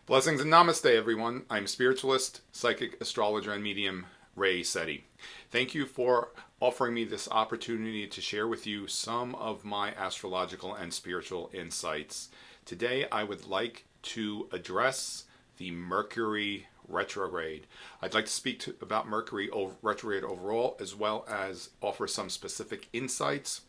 Blessings and namaste, everyone. I'm spiritualist, psychic, astrologer, and medium Ray Seti. Thank you for offering me this opportunity to share with you some of my astrological and spiritual insights. Today, I would like to address the Mercury retrograde. I'd like to speak about Mercury retrograde overall, as well as offer some specific insights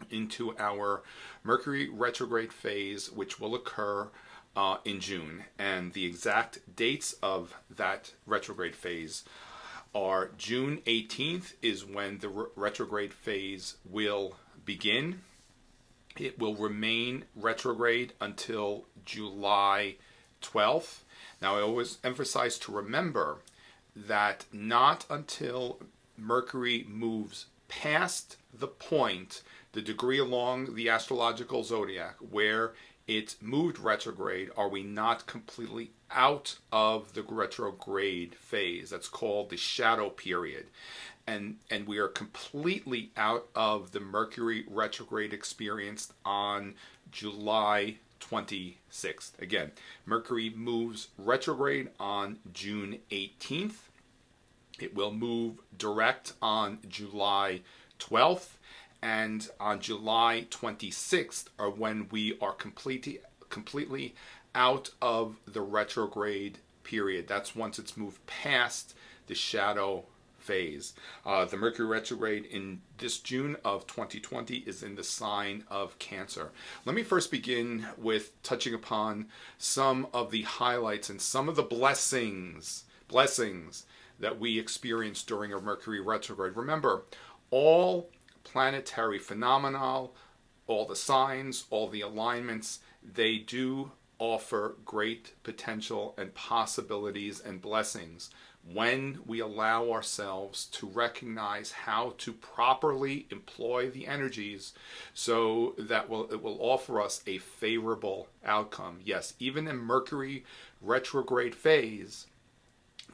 into our Mercury retrograde phase, which will occur in June. And the exact dates of that retrograde phase are June 18th is when the retrograde phase will begin. It will remain retrograde until July 12th. Now, I always emphasize to remember that not until Mercury moves past the point, the degree along the astrological zodiac where it moved retrograde, are we not completely out of the retrograde phase. That's called the shadow period. And we are completely out of the Mercury retrograde experienced on July 26th. Again, Mercury moves retrograde on June 18th. It will move direct on July 12th. And on July 26th are when we are completely out of the retrograde period. That's once it's moved past the shadow phase. The Mercury retrograde in this June of 2020 is in the sign of Cancer. Let me first begin with touching upon some of the highlights and some of the blessings that we experience during a Mercury retrograde. Remember, all planetary phenomena, all the signs, all the alignments, they do offer great potential and possibilities and blessings when we allow ourselves to recognize how to properly employ the energies so that it will offer us a favorable outcome. Yes, even in Mercury retrograde phase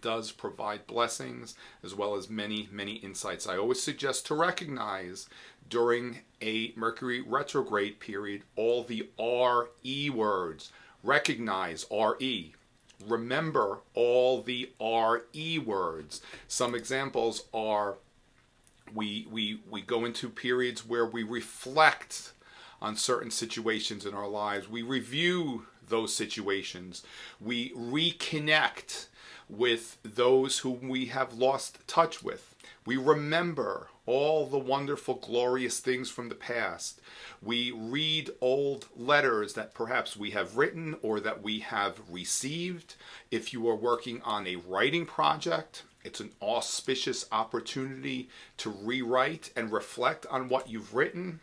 does provide blessings as well as many insights. I always suggest to recognize during a Mercury retrograde period all the RE words. Recognize RE. Remember all the RE words. Some examples are we go into periods where we reflect on certain situations in our lives. We review those situations. We reconnect with those whom we have lost touch with. We remember all the wonderful, glorious things from the past. We read old letters that perhaps we have written or that we have received. If you are working on a writing project, it's an auspicious opportunity to rewrite and reflect on what you've written.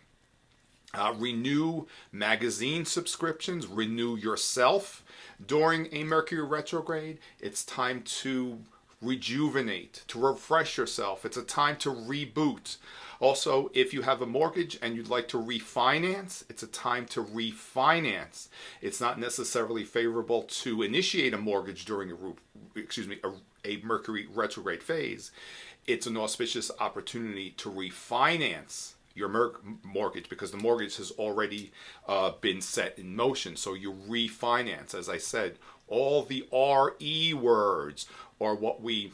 Renew magazine subscriptions, renew yourself. During a Mercury retrograde, it's time to rejuvenate, to refresh yourself. It's a time to reboot. Also, if you have a mortgage and you'd like to refinance, it's a time to refinance. It's not necessarily favorable to initiate a mortgage during a Mercury retrograde phase. It's an auspicious opportunity to refinance your mortgage because the mortgage has already been set in motion. So you refinance. As I said, all the RE words are what we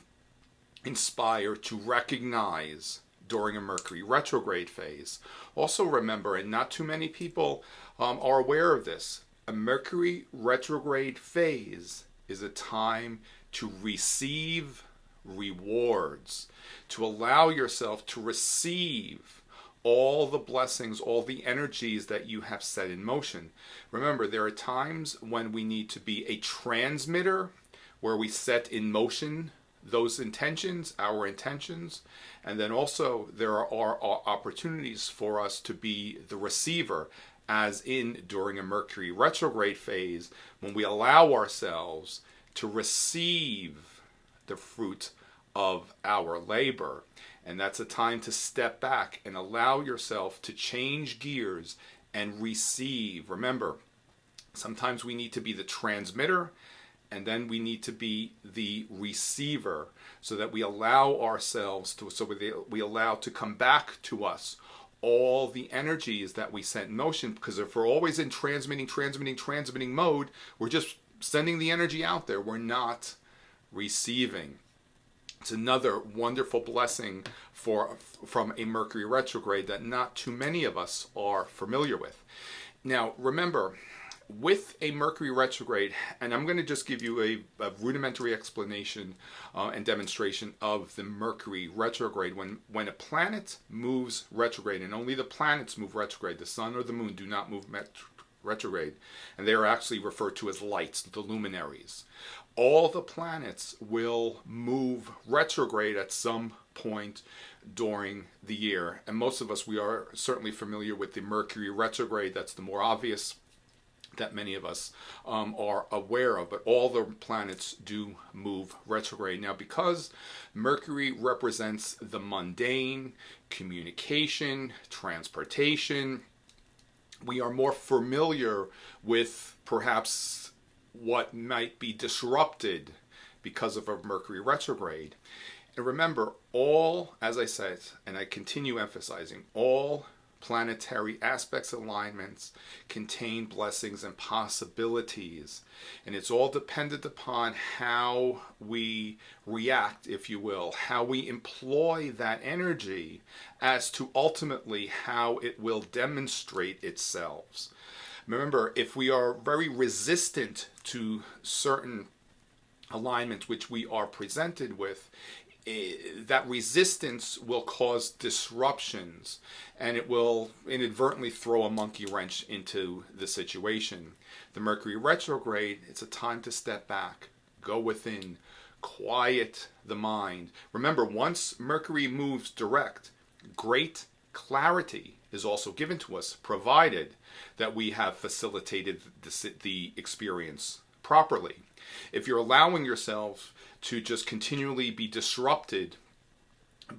inspire to recognize during a Mercury retrograde phase. Also remember, and not too many people are aware of this, a Mercury retrograde phase is a time to receive rewards, to allow yourself to receive all the blessings, all the energies that you have set in motion. Remember, there are times when we need to be a transmitter, where we set in motion those intentions, our intentions, and then also there are opportunities for us to be the receiver, as in during a Mercury retrograde phase, when we allow ourselves to receive the fruit of our labor. And that's a time to step back and allow yourself to change gears and receive. Remember, sometimes we need to be the transmitter and then we need to be the receiver so that we allow ourselves to, we allow to come back to us all the energies that we set in motion. Because if we're always in transmitting mode, we're just sending the energy out there. We're not receiving. It's another wonderful blessing from a Mercury retrograde that not too many of us are familiar with. Now, remember, with a Mercury retrograde, and I'm going to just give you a rudimentary explanation and demonstration of the Mercury retrograde. When a planet moves retrograde, and only the planets move retrograde, the sun or the moon do not move retrograde, and they are actually referred to as lights, the luminaries. All the planets will move retrograde at some point during the year. And most of us, we are certainly familiar with the Mercury retrograde. That's the more obvious that many of us are aware of, but all the planets do move retrograde. Now, because Mercury represents the mundane, communication, transportation, we are more familiar with perhaps what might be disrupted because of a Mercury retrograde. And remember, all, as I said, and I continue emphasizing, all planetary aspects, alignments contain blessings and possibilities. And it's all dependent upon how we react, if you will, how we employ that energy as to ultimately how it will demonstrate itself. Remember, if we are very resistant to certain alignments which we are presented with, that resistance will cause disruptions, and it will inadvertently throw a monkey wrench into the situation. The Mercury retrograde, it's a time to step back, go within, quiet the mind. Remember, once Mercury moves direct, great clarity is also given to us, provided that we have facilitated the experience properly. If you're allowing yourself to just continually be disrupted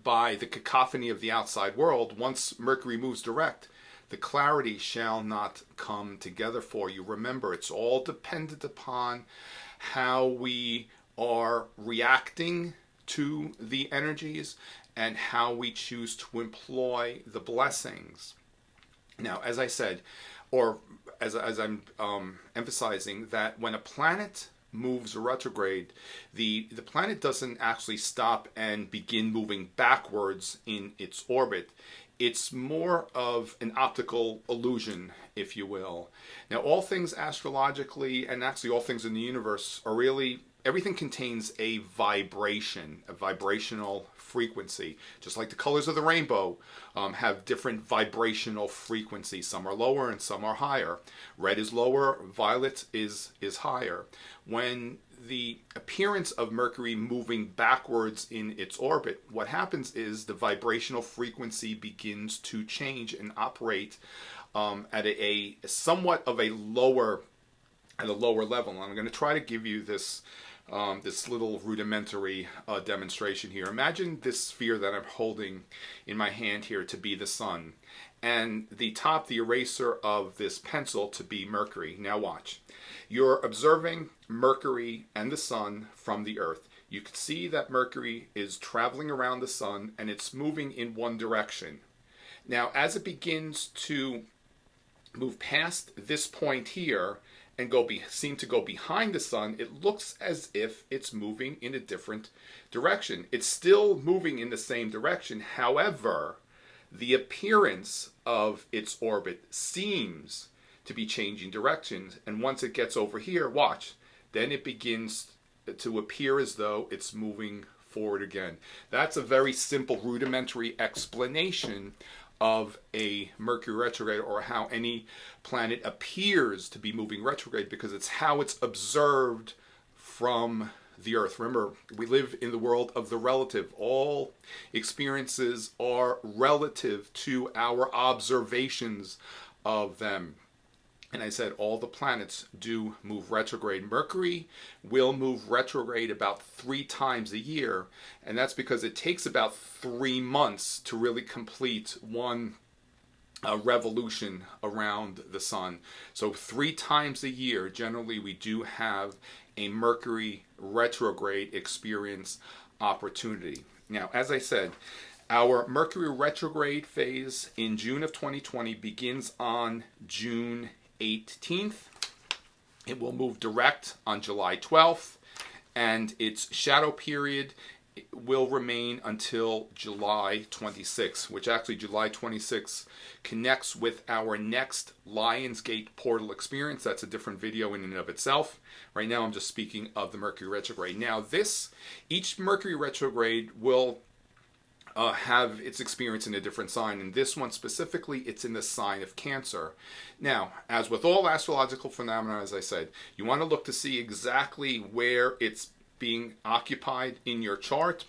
by the cacophony of the outside world, once Mercury moves direct, the clarity shall not come together for you. Remember, it's all dependent upon how we are reacting to the energies and how we choose to employ the blessings. Now, as I said, or as I'm emphasizing, that when a planet moves retrograde, the planet doesn't actually stop and begin moving backwards in its orbit. It's more of an optical illusion, if you will. Now, all things astrologically, and actually all things in the universe, are really, everything contains a vibration, a vibrational frequency. Just like the colors of the rainbow have different vibrational frequencies. Some are lower and some are higher. Red is lower, violet is higher. When the appearance of Mercury moving backwards in its orbit, what happens is the vibrational frequency begins to change and operate at a somewhat of a lower level. And I'm going to try to give you this this little rudimentary demonstration here. Imagine this sphere that I'm holding in my hand here to be the sun, and the top, the eraser of this pencil, to be Mercury. Now watch. You're observing Mercury and the sun from the Earth. You can see that Mercury is traveling around the sun and it's moving in one direction. Now, as it begins to move past this point here and seem to go behind the sun, it looks as if it's moving in a different direction. It's still moving in the same direction. However, the appearance of its orbit seems to be changing directions. And once it gets over here, watch, then it begins to appear as though it's moving forward again. That's a very simple rudimentary explanation of a Mercury retrograde, or how any planet appears to be moving retrograde, because it's how it's observed from the Earth. Remember, we live in the world of the relative. All experiences are relative to our observations of them. And I said all the planets do move retrograde. Mercury will move retrograde about 3 times a year, and that's because it takes about 3 months to really complete one revolution around the sun. So 3 times a year, generally, we do have a Mercury retrograde experience opportunity. Now, as I said, our Mercury retrograde phase in June of 2020 begins on June 18th. It will move direct on July 12th, and its shadow period will remain until July 26th, which actually July 26th connects with our next Lionsgate portal experience. That's a different video in and of itself. Right now I'm just speaking of the Mercury retrograde. Now each Mercury retrograde will have its experience in a different sign, and this one specifically, it's in the sign of Cancer. Now, as with all astrological phenomena, as I said, you want to look to see exactly where it's being occupied in your chart,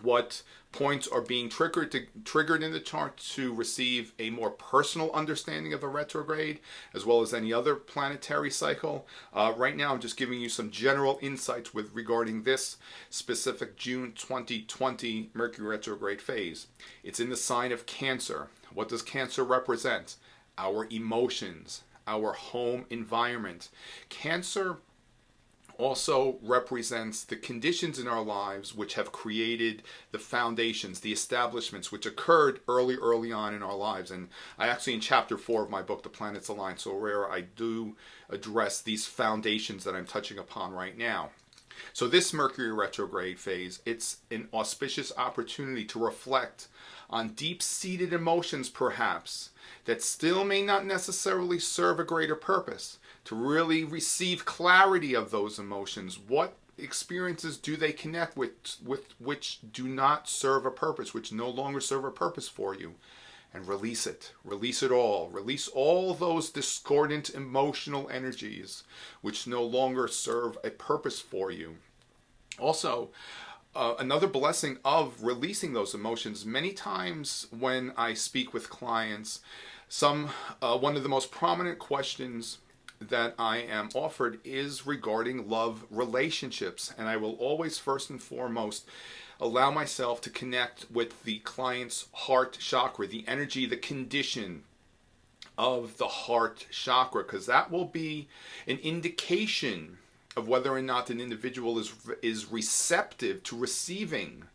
what points are being triggered in the chart to receive a more personal understanding of a retrograde, as well as any other planetary cycle. Right now I'm just giving you some general insights regarding this specific June 2020 Mercury retrograde phase. It's in the sign of Cancer. What does Cancer represent? Our emotions, our home environment. Cancer also represents the conditions in our lives which have created the foundations, the establishments which occurred early on in our lives. And I actually, in chapter 4 of my book, The Planets Align So Rare, I do address these foundations that I'm touching upon right now. So this Mercury retrograde phase, it's an auspicious opportunity to reflect on deep-seated emotions, perhaps, that still may not necessarily serve a greater purpose, to really receive clarity of those emotions. What experiences do they connect with which do not serve a purpose, which no longer serve a purpose for you? And release it. Release it all. Release all those discordant emotional energies which no longer serve a purpose for you. Also, another blessing of releasing those emotions, many times when I speak with clients, one of the most prominent questions that I am offered is regarding love relationships, and I will always first and foremost allow myself to connect with the client's heart chakra, the energy, the condition of the heart chakra, because that will be an indication of whether or not an individual is receptive to receiving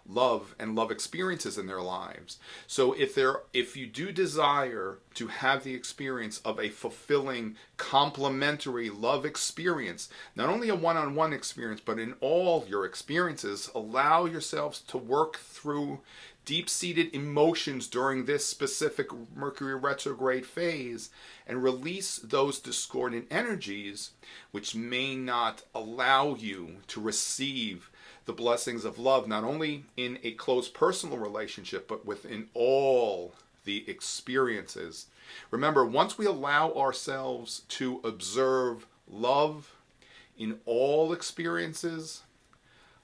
love and love experiences in their lives. So if you do desire to have the experience of a fulfilling, complementary love experience, not only a one-on-one experience, but in all your experiences, allow yourselves to work through deep-seated emotions during this specific Mercury retrograde phase and release those discordant energies which may not allow you to receive the blessings of love, not only in a close personal relationship, but within all the experiences. Remember, once we allow ourselves to observe love in all experiences,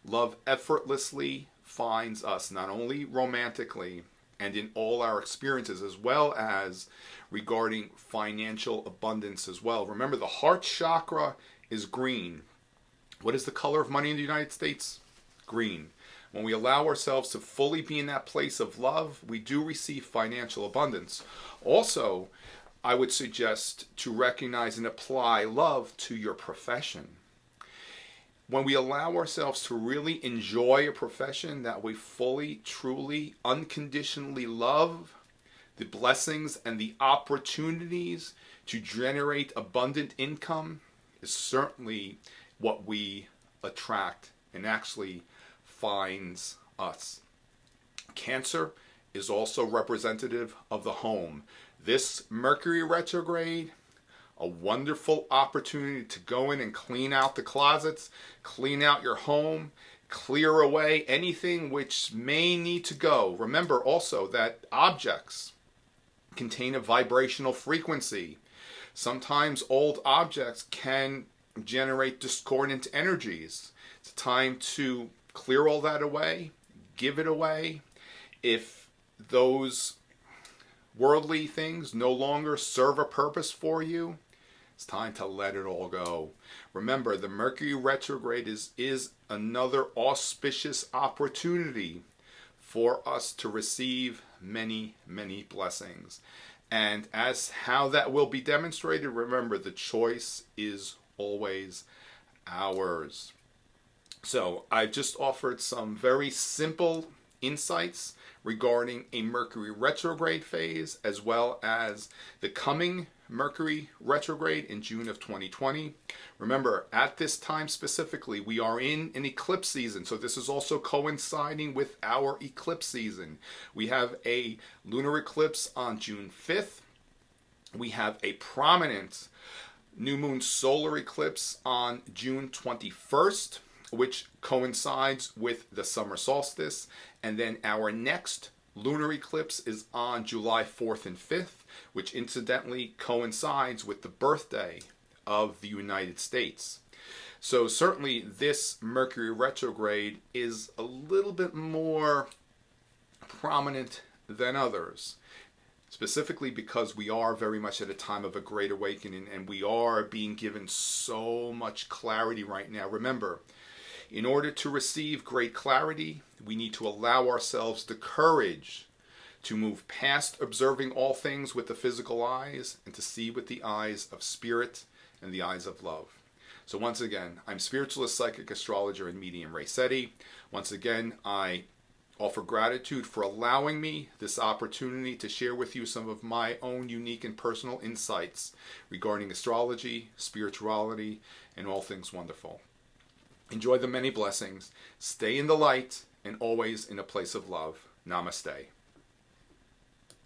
love effortlessly finds us, not only romantically and in all our experiences, as well as regarding financial abundance as well. Remember, the heart chakra is green. What is the color of money in the United States? Green. When we allow ourselves to fully be in that place of love, we do receive financial abundance. Also, I would suggest to recognize and apply love to your profession. When we allow ourselves to really enjoy a profession that we fully, truly, unconditionally love, the blessings and the opportunities to generate abundant income is certainly what we attract and actually finds us. Cancer is also representative of the home. This Mercury retrograde, a wonderful opportunity to go in and clean out the closets, clean out your home, clear away anything which may need to go. Remember also that objects contain a vibrational frequency. Sometimes old objects can generate discordant energies. It's time to clear all that away, give it away. If those worldly things no longer serve a purpose for you, it's time to let it all go. Remember, the Mercury retrograde is another auspicious opportunity for us to receive many, many blessings. And as how that will be demonstrated, remember, the choice is always ours. So I've just offered some very simple insights regarding a Mercury retrograde phase, as well as the coming Mercury retrograde in June of 2020. Remember, at this time specifically, we are in an eclipse season. So this is also coinciding with our eclipse season. We have a lunar eclipse on June 5th. We have a prominent new moon solar eclipse on June 21st, which coincides with the summer solstice. And then our next lunar eclipse is on July 4th and 5th, which incidentally coincides with the birthday of the United States. So certainly this Mercury retrograde is a little bit more prominent than others, specifically because we are very much at a time of a great awakening and we are being given so much clarity right now. Remember, in order to receive great clarity, we need to allow ourselves the courage to move past observing all things with the physical eyes and to see with the eyes of spirit and the eyes of love. So once again, I'm spiritualist, psychic, astrologer, and medium Ray Seti. Once again, I offer gratitude for allowing me this opportunity to share with you some of my own unique and personal insights regarding astrology, spirituality, and all things wonderful. Enjoy the many blessings, stay in the light, and always in a place of love. Namaste.